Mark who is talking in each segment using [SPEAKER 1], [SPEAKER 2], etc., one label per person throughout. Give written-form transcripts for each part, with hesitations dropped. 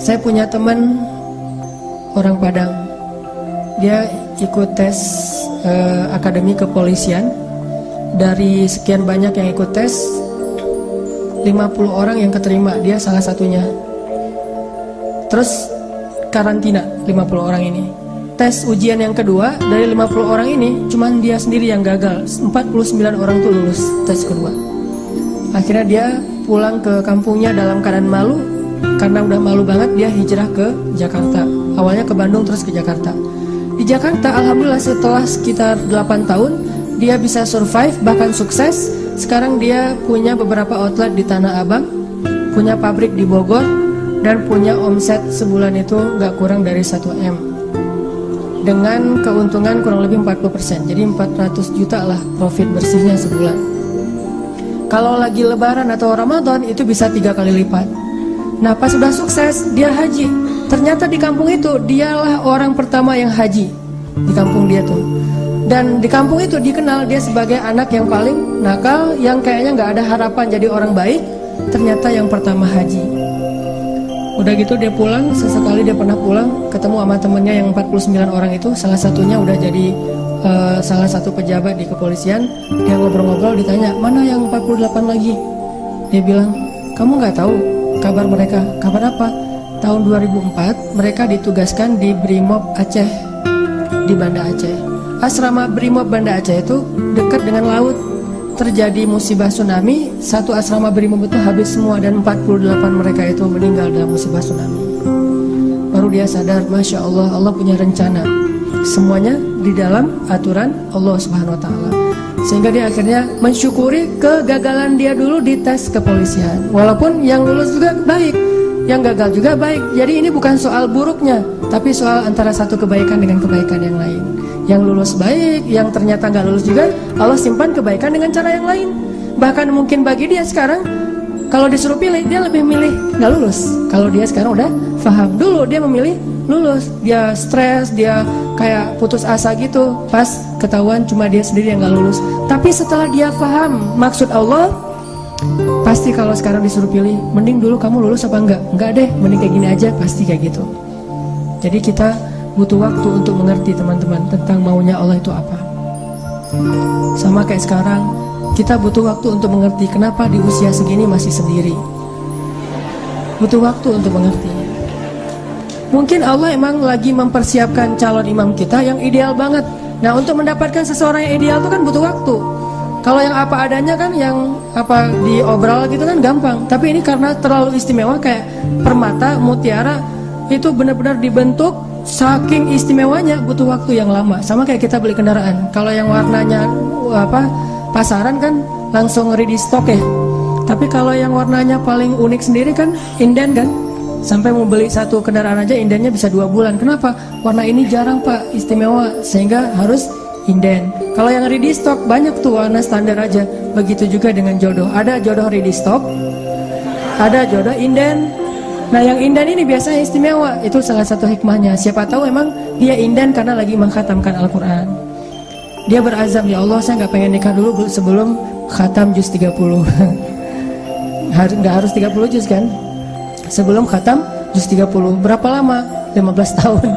[SPEAKER 1] Saya punya teman orang Padang. Dia ikut tes akademi kepolisian. Dari sekian banyak yang ikut tes, 50 orang yang keterima, dia salah satunya. Terus karantina 50 orang ini. Tes ujian yang kedua, dari 50 orang ini cuman dia sendiri yang gagal. 49 orang tuh lulus tes kedua. Akhirnya dia pulang ke kampungnya dalam keadaan malu. Karena udah malu banget, dia hijrah ke Jakarta. Awalnya ke Bandung, terus ke Jakarta. Di Jakarta, alhamdulillah setelah sekitar 8 tahun, dia bisa survive, bahkan sukses. Sekarang dia punya beberapa outlet di Tanah Abang, punya pabrik di Bogor, dan punya omset sebulan itu gak kurang dari 1M, dengan keuntungan kurang lebih 40%. Jadi 400 juta lah profit bersihnya sebulan. Kalau lagi lebaran atau Ramadan itu bisa 3 kali lipat. Nah pas sudah sukses, dia haji. Ternyata di kampung itu dialah orang pertama yang haji di kampung dia tuh. Dan di kampung itu dikenal dia sebagai anak yang paling nakal, yang kayaknya gak ada harapan jadi orang baik. Ternyata yang pertama haji. Udah gitu dia pulang, sesekali dia pernah pulang, ketemu sama temennya yang 49 orang itu. Salah satunya udah jadi salah satu pejabat di kepolisian. Dia ngobrol-ngobrol, ditanya, mana yang 48 lagi? Dia bilang, kamu gak tahu kabar mereka? Kabar apa? Tahun 2004 mereka ditugaskan di Brimob Aceh, di Banda Aceh. Asrama Brimob Banda Aceh itu dekat dengan laut. Terjadi musibah tsunami, satu asrama Brimob itu habis semua, dan 48 mereka itu meninggal dalam musibah tsunami. Baru dia sadar, Masya Allah, Allah punya rencana. Semuanya di dalam aturan Allah Subhanahu Wa Taala. Sehingga dia akhirnya mensyukuri kegagalan dia dulu di tes kepolisian. Walaupun yang lulus juga baik, yang gagal juga baik. Jadi ini bukan soal buruknya, tapi soal antara satu kebaikan dengan kebaikan yang lain. Yang lulus baik, yang ternyata nggak lulus juga, Allah simpan kebaikan dengan cara yang lain. Bahkan mungkin bagi dia sekarang, kalau disuruh pilih, dia lebih milih nggak lulus. Kalau dia sekarang udah paham, dulu dia memilih lulus. Dia stres, dia kayak putus asa gitu. Pas ketahuan cuma dia sendiri yang nggak lulus. Tapi setelah dia paham maksud Allah, pasti kalau sekarang disuruh pilih, mending dulu kamu lulus apa enggak? Enggak deh, mending kayak gini aja, pasti kayak gitu. Jadi kita butuh waktu untuk mengerti teman-teman tentang maunya Allah itu apa. Sama kayak sekarang, kita butuh waktu untuk mengerti kenapa di usia segini masih sendiri. Butuh waktu untuk mengerti. Mungkin Allah emang lagi mempersiapkan calon imam kita yang ideal banget. Nah untuk mendapatkan seseorang yang ideal itu kan butuh waktu. Kalau yang apa adanya kan, yang apa diobral gitu kan gampang. Tapi ini karena terlalu istimewa, kayak permata, mutiara, itu benar-benar dibentuk. Saking istimewanya butuh waktu yang lama. Sama kayak kita beli kendaraan. Kalau yang warnanya pasaran kan langsung ready stock ya. Tapi kalau yang warnanya paling unik sendiri kan inden kan. Sampai mau beli satu kendaraan aja indennya bisa 2 bulan. Kenapa? Warna ini jarang pak, istimewa, sehingga harus inden. Kalau yang ready stock banyak tuh warna standar aja. Begitu juga dengan jodoh. Ada jodoh ready stock, ada jodoh inden. Nah yang inden ini biasanya istimewa. Itu salah satu hikmahnya. Siapa tahu emang dia inden karena lagi mengkhatamkan Al-Quran. Dia berazam, ya Allah saya gak pengen nikah dulu sebelum khatam juz 30. Gak harus 30 juz kan. Sebelum khatam juz 30. Berapa lama? 15 tahun.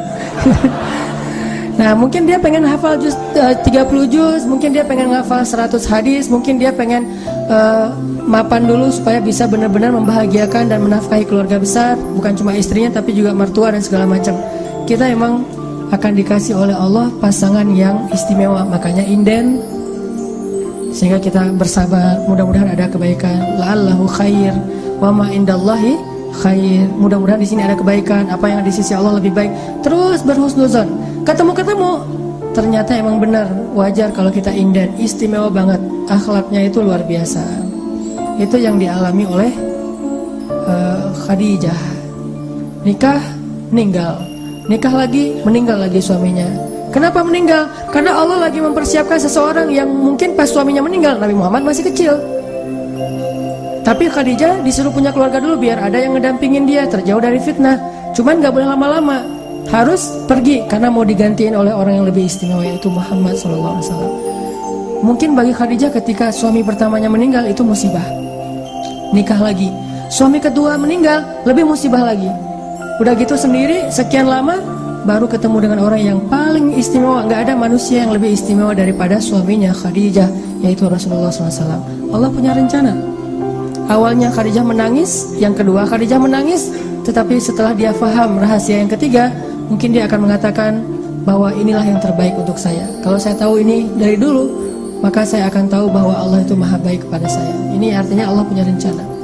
[SPEAKER 1] Nah mungkin dia pengen hafal juz 30 juz. Mungkin dia pengen hafal 100 hadis. Mungkin dia pengen mapan dulu supaya bisa benar-benar membahagiakan dan menafkahi keluarga besar, bukan cuma istrinya tapi juga mertua dan segala macam. Kita emang akan dikasih oleh Allah pasangan yang istimewa, makanya inden. Sehingga kita bersabar, mudah-mudahan ada kebaikan. La'allahu khair wa ma indallahi khair. Mudah-mudahan di sini ada kebaikan, apa yang di sisi Allah lebih baik. Terus berhusnuzon. Ketemu-ketemu ternyata emang benar, wajar kalau kita inden, istimewa banget. Akhlaknya itu luar biasa. Itu yang dialami oleh Khadijah. Nikah, meninggal. Nikah lagi, meninggal lagi suaminya. Kenapa meninggal? Karena Allah lagi mempersiapkan seseorang yang mungkin pas suaminya meninggal, Nabi Muhammad masih kecil. Tapi Khadijah disuruh punya keluarga dulu biar ada yang ngedampingin dia, terjauh dari fitnah. Cuman gak boleh lama-lama, harus pergi karena mau digantiin oleh orang yang lebih istimewa, yaitu Muhammad SAW. Mungkin bagi Khadijah ketika suami pertamanya meninggal itu musibah. Nikah lagi, suami kedua meninggal, lebih musibah lagi. Udah gitu sendiri, sekian lama, baru ketemu dengan orang yang paling istimewa. Gak ada manusia yang lebih istimewa daripada suaminya Khadijah, yaitu Rasulullah SAW. Allah punya rencana. Awalnya Khadijah menangis, yang kedua Khadijah menangis, tetapi setelah dia faham rahasia yang ketiga, mungkin dia akan mengatakan bahwa inilah yang terbaik untuk saya. Kalau saya tahu ini dari dulu, maka saya akan tahu bahwa Allah itu maha baik kepada saya. Ini artinya Allah punya rencana.